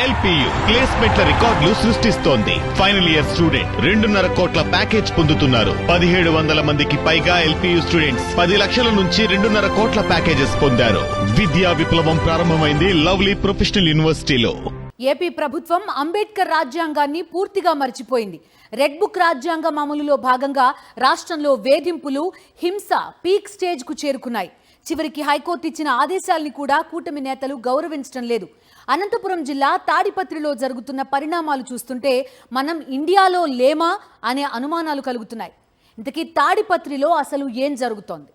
LPU ప్లేస్మెంట్ల రికార్డులు సృష్టిస్తోంది. Final year student 2.5 కోట్ల ప్యాకేజ్ పొందుతున్నారు. 1700 మందికి పైగా ఎల్పియు స్టూడెంట్స్ 10 లక్షల నుంచి 2.5 కోట్ల ప్యాకేజెస్ పొందారు. విద్యా విప్లవం ప్రారంభమైంది లవ్లీ ప్రొఫెషనల్ యూనివర్సిటీలో. ఏపీ ప్రభుత్వం అంబేద్కర్ రాజ్యాంగాన్ని పూర్తిగా మర్చిపోయింది. రెడ్ బుక్ రాజ్యాంగం అమలులో భాగంగా రాష్ట్రంలో వేధింపులు, హింస పీక్ స్టేజ్ కు చేరుకున్నాయి. చివరికి హైకోర్టు ఇచ్చిన ఆదేశాల్ని కూడా కూటమి నేతలు గౌరవించడం లేదు. అనంతపురం జిల్లా తాడిపత్రిలో జరుగుతున్న పరిణామాలు చూస్తుంటే మనం ఇండియాలో లేమా అనే అనుమానాలు కలుగుతున్నాయి. ఇంతకీ తాడిపత్రిలో అసలు ఏం జరుగుతోంది?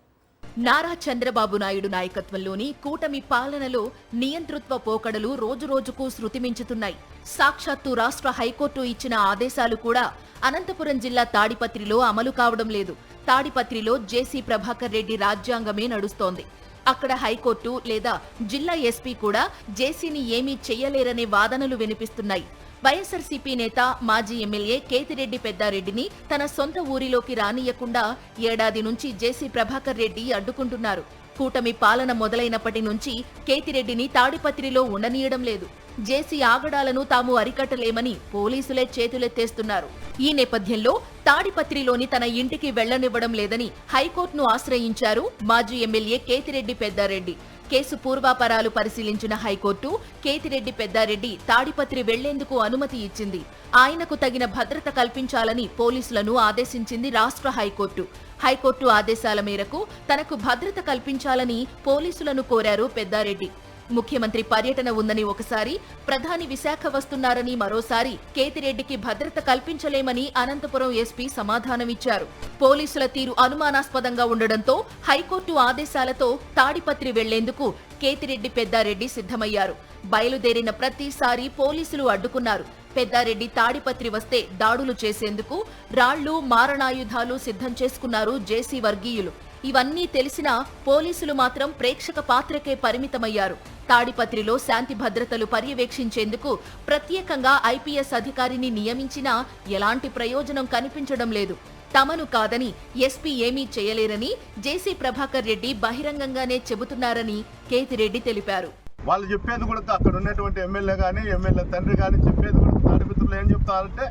నారా చంద్రబాబు నాయుడు నాయకత్వంలోని కూటమి పాలనలో నియంతృత్వ పోకడలు రోజురోజుకు శృతిమించుతున్నాయి. సాక్షాత్తు రాష్ట్ర హైకోర్టు ఇచ్చిన ఆదేశాలు కూడా అనంతపురం జిల్లా తాడిపత్రిలో అమలు కావడం లేదు. తాడిపత్రిలో జేసీ ప్రభాకర్ రెడ్డి రాజ్యాంగమే నడుస్తోంది. అక్కడ హైకోర్టు లేదా జిల్లా ఎస్పీ కూడా జేసీని ఏమీ చెయ్యలేరనే వాదనలు వినిపిస్తున్నాయి. వైఎస్ఆర్సీపీ నేత మాజీ ఎమ్మెల్యే కేతిరెడ్డి పెద్దారెడ్డిని తన సొంత ఊరిలోకి రానియకుండా ఏడాది నుంచి జేసీ ప్రభాకర్ రెడ్డి అడ్డుకుంటున్నారు. కూటమి పాలన మొదలైనప్పటి నుంచి కేతిరెడ్డిని తాడిపత్రిలో ఉండనీయడం లేదు. జేసీ ఆగడాలను తాము అరికట్టలేమని పోలీసులే చేతులెత్తేస్తున్నారు. ఈ నేపథ్యంలో తాడిపత్రిలోని తన ఇంటికి వెళ్లనివ్వడం లేదని హైకోర్టును ఆశ్రయించారు మాజీ ఎమ్మెల్యే కేతిరెడ్డి పెద్దారెడ్డి. కేసు పూర్వాపరాలు పరిశీలించిన హైకోర్టు కేతిరెడ్డి పెద్దారెడ్డి తాడిపత్రి వెళ్లేందుకు అనుమతి ఇచ్చింది. ఆయనకు తగిన భద్రత కల్పించాలని పోలీసులను ఆదేశించింది రాష్ట్ర హైకోర్టు. హైకోర్టు ఆదేశాల మేరకు తనకు భద్రత కల్పించాలని పోలీసులను కోరారు పెద్దారెడ్డి. ముఖ్యమంత్రి పర్యటన ఉందని ఒకసారి, ప్రధాని విశాఖ వస్తున్నారని మరోసారి కేతిరెడ్డికి భద్రత కల్పించలేమని అనంతపురం ఎస్పీ సమాధానమిచ్చారు. పోలీసుల తీరు అనుమానాస్పదంగా ఉండడంతో హైకోర్టు ఆదేశాలతో తాడిపత్రి వెళ్లేందుకు కేతిరెడ్డి పెద్దారెడ్డి సిద్ధమయ్యారు. బయలుదేరిన ప్రతిసారి పోలీసులు అడ్డుకున్నారు. పెద్దారెడ్డి తాడిపత్రి వస్తే దాడులు చేసేందుకు రాళ్లు, మారణాయుధాలు సిద్ధం చేసుకున్నారు జేసీ వర్గీయులు. ఇవన్నీ తెలిసినా పోలీసులు మాత్రం ప్రేక్షక పాత్రకే పరిమితమయ్యారు. తాడిపత్రిలో శాంతి భద్రతలు పర్యవేక్షించేందుకు ప్రత్యేకంగా ఐపీఎస్ అధికారిని నియమించినా ఎలాంటి ప్రయోజనం కనిపించడం లేదు. తమను కాదని ఎస్పీ ఏమీ చేయలేరని జేసీ ప్రభాకర్ రెడ్డి బహిరంగంగానే చెబుతున్నారని కేతిరెడ్డి తెలిపారు. వాళ్ళు చెప్పేది కూడా అక్కడ ఉన్నటువంటి ఎమ్మెల్యే కానీ, ఎమ్మెల్యే తండ్రి కానీ చెప్పేది కూడా తాడిపత్రులు ఏం చెప్తారంటే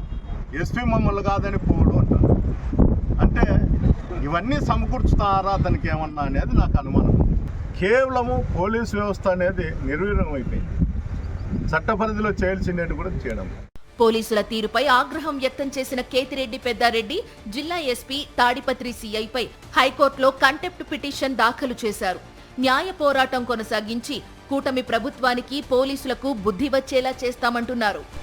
ఎస్పీ మమ్మల్ని కాదని పోవడం అంటారు. అంటే ఇవన్నీ సమకూర్చుతారా అతనికి ఏమన్నా అనేది నాకు అనుమానం. కేవలము పోలీసు వ్యవస్థ అనేది నిర్వీర్యం అయిపోయింది. చట్ట పరిధిలో చేయాల్సిందేటి కూడా చేయడం. పోలీసుల తీరుపై ఆగ్రహం వ్యక్తం చేసిన కేతిరెడ్డి పెద్దారెడ్డి జిల్లా ఎస్పీ తాడిపత్రి సీఐపై హైకోర్టులో కంటెంప్ట్ పిటిషన్ దాఖలు చేశారు. న్యాయ పోరాటం కొనసాగించి కూటమి ప్రభుత్వానికి, పోలీసులకు బుద్ధి వచ్చేలా చేస్తామంటున్నారు.